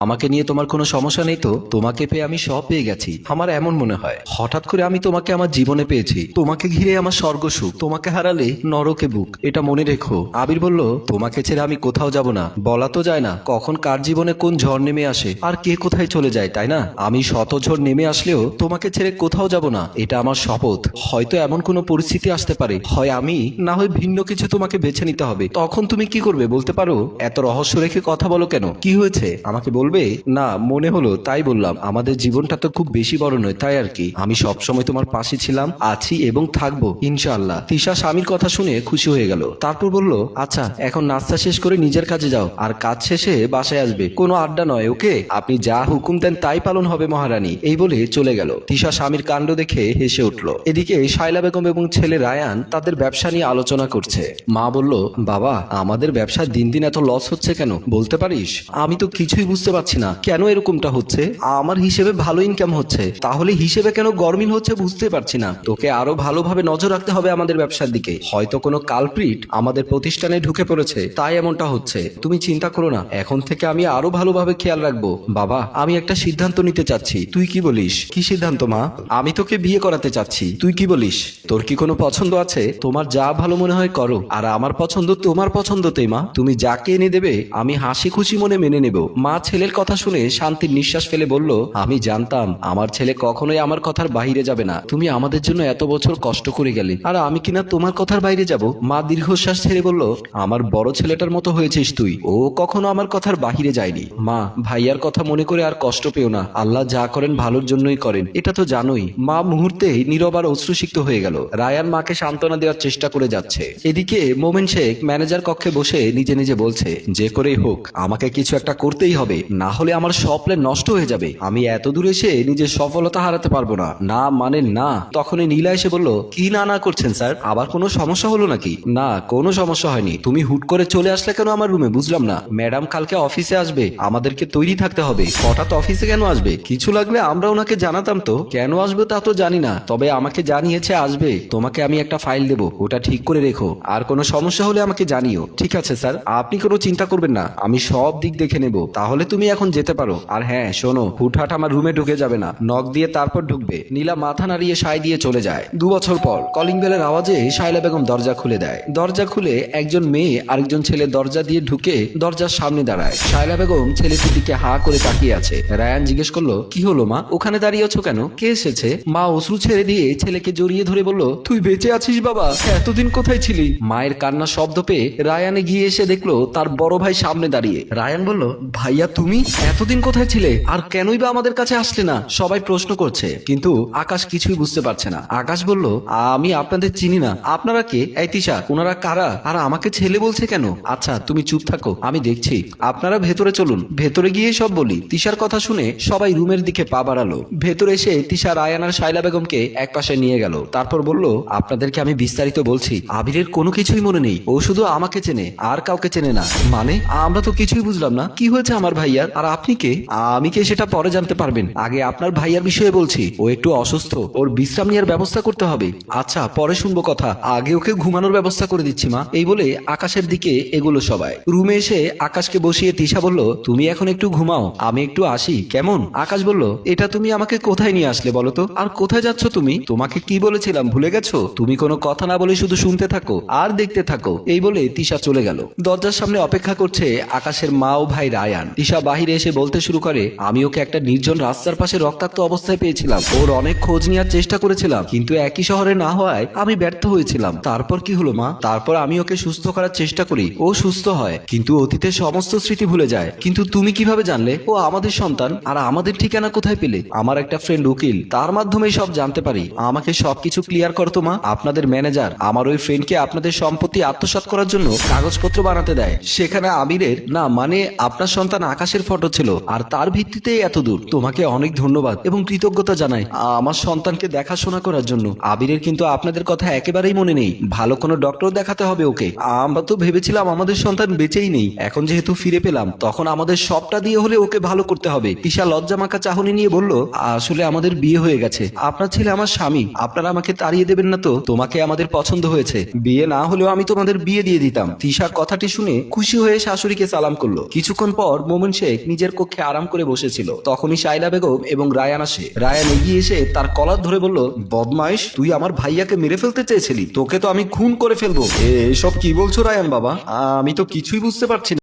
আমাকে নিয়ে তোমার কোনো সমস্যা নেই তো? তোমাকে পেয়ে আমি সব পেয়ে গেছি, আমার এমন মনে হয়। হঠাৎ করে আমি তোমাকে আমার জীবনে পেয়েছি, তোমাকে ঘিরে আমার স্বর্গ সুখ, তোমাকে হারালে নরকে বুক, এটা মনে রেখো। আবির বলল, তোমাকে ছেড়ে আমি কোথাও যাব না। বলা তো যায় না কখন কার জীবনে কোন ঝড় নেমে আসে আর কে কোথায় চলে যায়, তাই না? আমি শত ঝড় নেমে আসলেও তোমাকে ছেড়ে কোথাও যাব না, এটা আমার শপথ। হয়তো এমন কোনো পরিস্থিতি আসতে পারে, হয় আমি না হয় ভিন্ন কিছু তোমাকে বেছে নিতে হবে। তখন তুমি কি করবে বলতে পারো? এত রহস্য রেখে কথা বলো কেন? কি হয়েছে আমাকে বলবে? না, মনে হলো তাই বললাম। আমাদের জীবনটা তো খুব বেশি বড় নয়, তাই আর কি। আমি সবসময় তোমার পাশে ছিলাম, আছি এবং থাকবো ইনশাআল্লাহ। তিশা স্বামীর কথা শুনে খুশি হয়ে গেল। তারপর বলল, আচ্ছা এখন নাস্তা শেষ করে নিজের কাজে যাও, আর কাজ শেষে বাসায় আসবে। কোনো আড্ডা নয়, ওকে? আপনি যা হুকুম দেন তাই পালন হবে মহারানী। এই বলে চলে গেল। তিশা স্বামীর কাণ্ড দেখে হেসে উঠল। এদিকে শাইলা বেগম এবং ছেলে রায়ান তাদের ব্যবসা নিয়ে আলোচনা করছে। মা বলল, বাবা আমাদের ব্যবসায় দিন দিন এত লস হচ্ছে কেন বলতে পারিস? আমি তো কিছুই বুঝতে পারছি না কেন এরকমটা হচ্ছে। আমার হিসেবে ভালো ইনকাম হচ্ছে, তাহলে হিসেবে কেন গরমিল হচ্ছে বুঝতে পারছি না। তোকে আরো ভালোভাবে নজর রাখতে হবে আমাদের ব্যবসার দিকে। হয়তো কোনো কালপ্রিট আমাদের প্রতিষ্ঠানে ঢুকে পড়েছে, তাই এমনটা হচ্ছে। তুমি চিন্তা করো না, এখন থেকে আমি আরো ভালোভাবে খেয়াল রাখবো। বাবা আমি একটা সিদ্ধান্ত নিতে চাচ্ছি, তুই কি বলিস? কি সিদ্ধান্ত মা? আমি তোকে বিয়ে করাতে চাচ্ছি, তুই কি বলিস? তোর কি কোনো পছন্দ আছে? তোমার যা ভালো মনে হয় করো, আর আমার পছন্দ তোমার পছন্দতেই মা। তুমি যাকে এনে দেবে আমি হাসি খুশি মনে মেনে নেব। মা ছেলের কথা শুনে শান্তির নিঃশ্বাস ফেলে বলল, আমি জানতাম আমার ছেলে কখনোই আমার কথার বাইরে যাবে না। তুমি আমাদের জন্য এত বছর কষ্ট করে গেলে, আর আমি কিনা তোমার কথার বাইরে যাব? মা দীর্ঘশ্বাস ছেড়ে বলল, আমার বড় ছেলেটার মতো হয়েছিস তুই, ও কখনো আমার কথার বাহিরে যায়নি। মা ভাইয়ার কথা মনে করে আর কষ্ট পেও না, আল্লাহ যা করেন ভালোর জন্যই করেন, এটা তো জানোই। মা মুহূর্তেই নীরব আর অশ্রুসিক্ত হয়ে গেল। রায়ান মাকে সান্ত্বনা দেওয়ার চেষ্টা করে যাচ্ছে। এদিকে মোমেন শেখ ম্যানেজার কক্ষে বসে নিজে নিজে বলছে, যে করেই হোক আমাকে কিছু একটা করতেই হবে, না হলে আমার সব প্ল্যান নষ্ট হয়ে যাবে। আমি এত দূরে এসে নিজের সফলতা হারাতে পারবো না। না মানে না। তখনই নীলা এসে বলল, কি না না করছেন স্যার? আবার কোনো সমস্যা হলো নাকি? না কোনো সমস্যা হয়নি, তুমি হুট করে চলে আসলে কেন আমার রুমে বুঝলাম না। ম্যাডাম কালকে অফিসে আসবে, আমাদেরকে তৈরি থাকতে হবে। হঠাৎ অফিসে কেন আসবে? কিছু লাগলে আমরা ওনাকে জানাতাম তো। কেন আসবে তা তো জানি না, তবে আমাকে জানিয়েছে আসবে। তোমাকে আমি একটা ফাইল দেবো, ওটা ঠিক করে রেখো। আর কোনো সমস্যা হলে আমাকে জানিও। ঠিক আছে স্যার, আপনি কোনো চিন্তা করবেন না, আমি সব দিক দেখে নেব। তাহলে তুমি এখন যেতে পারো। আর হ্যাঁ শোনো, হুটহাট আমার রুমে ঢুকে যাবে না, নক দিয়ে তারপর ঢুকবে। নীলা মাথা নাড়িয়ে সায় দিয়ে চলে যায়। 2 বছর পর কলিং বেলের আওয়াজে শাইলা বেগম দরজা খুলে দেয়। দরজা খুলে একজন মেয়ে আরেকজন ছেলে দরজা দিয়ে ঢুকে দরজার সামনে দাঁড়ায়। শাইলা বেগম ছেলেটির দিকে হা করে তাকিয়ে আছে। রায়ান জিজ্ঞেস করলো, কি হলো মা, ওখানে দাঁড়িয়ে আছো কেন? কে এসেছে? মা অশ্রু ছেড়ে দিয়ে ছেলেকে জড়িয়ে ধরে বলল, তুই বেঁচে আছিস বাবা, এতদিন কোথায় ছিলি? মায়ের কান্না শব্দ পেয়ে রায়ান এগিয়ে এসে দেখলো তার বড় ভাই সামনে দাঁড়িয়ে। রায়ান বলল, ভাইয়া তুমি এতদিন কোথায় ছিলে, আর কেনই বা আমাদের কাছে আসলে না? সবাই প্রশ্ন করছে, কিন্তু আকাশ কিছুই বুঝতে পারছে না। আকাশ বলল, আমি আপনাদের চিনি না। আপনারা কে? এই তিশা, ওনারা কারা? আর আমাকে ছেলে বলছে কেন? আচ্ছা তুমি চুপ থাকো, আমি দেখছি। আপনারা ভেতরে চলুন, ভেতরে গিয়ে সব বলি। তিশার কথা শুনে সবাই রুমের দিকে পা বাড়ালো। ভেতরে এসে তিশা রায়ান আর শাইলা বেগমকে একপাশে নিয়ে গেল। তারপর বলল, আপনাদেরকে আমি বিস্তারিত বলছি। আবিরের কোনো কিছুই মনে নেই, ও শুধু আমাকে চেনে, আর কাউকে চেনে না। মানে আমরা তো কিছুই বুঝলাম না, কি হয়েছে আমার ভাইয়ার? আর আপনি কে? আমি কে সেটা পরে জানতে পারবেন, আগে আপনার ভাইয়ার বিষয়ে বলছি। ও একটু অসুস্থ, ওর বিশ্রাম নেওয়ার ব্যবস্থা করতে হবে। আচ্ছা পরে শুনবো কথা, আগে ওকে ঘুমানোর ব্যবস্থা করে দিচ্ছি মা। এই বলে আকাশের দিকে এগুলো সবাই। রুমে এসে আকাশকে বসিয়ে তিশা বলল, তুমি এখন একটু ঘুমাও, আমি একটু আসি কেমন? আকাশ বলল, এটা তুমি আমাকে কোথায় নিয়ে আসলে বলো তো? আর কোথায় যাচ্ছ তুমি? তোমাকে কি বলেছিলাম ভুলে গেছো? তুমি কোনো কথা না বলে শুধু শুনতে থাকো আর দেখতে থাকো। এই বলে তিশা চলে গেল। দরজার সামনে অপেক্ষা করছে আকাশের মা ও ভাই রায়ান। তিশা বাহিরে এসে বলতে শুরু করে, আমি ওকে একটা নির্জন রাস্তার পাশে রক্তাক্ত অবস্থায় পেয়েছিলাম। ওর অনেক খোঁজ নেওয়ার চেষ্টা করেছিলাম, কিন্তু একই শহরে না হওয়ায় আমি ব্যর্থ হয়েছিলাম। তারপর কি হলো মা? তারপর আমি ওকে সুস্থ করার চেষ্টা করি, ও সুস্থ হয়, কিন্তু অতীতের সমস্ত স্মৃতি ভুলে যায়। কিন্তু তুমি কিভাবে জানলে ও আমাদের সন্তান? আর আমাদের ঠিকানা কোথায় পেলে? আমার একটা ফ্রেন্ড উকিল, তার মাধ্যমেই সব জানতে পারি। আমাকে সবকিছু ক্লিয়ার করতো মা। আপনাদের ম্যানেজার আমার ওই ফ্রেন্ডকে আপনাদের সম্পত্তি আত্মসাৎ করার জন্য কাগজপত্র বানাতে দেয়। সেখানে আবিরের না মানে আপনার সন্তান আকাশের ফটো ছিল, আর তার ভিত্তিতে এত দূর। তোমাকে অনেক ধন্যবাদ এবং কৃতজ্ঞতা জানাই আমার সন্তানকে দেখাশোনা করার জন্য। আবিরের কিন্তু আপনাদের কথা একেবারেই মনে নেই। ভালো কোনো ডক্টর দেখাতে হবে ওকে। আমরা তো ভেবেছিলাম আমাদের সন্তান বেঁচেই নেই, এখন যেহেতু ফিরে পেলাম তখন আমাদের সবটা দিয়ে হলে ওকে ভালো করতে হবে। তিশা লজ্জা মাখা চাহনি নিয়ে বলল, আসলে আমাদের বিয়ে হয়ে গেছে, আপনার ছেলে আমার স্বামী, আপনারা আমাকে তাড়িয়ে দেবেন না তো? তোমাকে আমাদের পছন্দ হয়েছে, বিয়ে না হলেও আমি তোমাদের বিয়ে দিয়ে দিতাম। তিশার কথাটি শুনে খুশি হয়ে শাশুড়িকে সালাম করলো। কিছুক্ষণ পর মোমেন শেখ নিজের কক্ষে আরাম করে বসেছিল। তখনই শাইলা বেগম এবং রায়ান আসে। রায়ান এগিয়ে এসে তার কলার ধরে বলল, বদমাইশ, তুই আমার ভাইয়াকে মেরে ফেলতে চেয়েছিলি, তোকে তো আমি খুন করে ফেলবো। এসব কি বলছো রায়ান বাবা? আমি তো কিছুই বুঝতে পারছি না।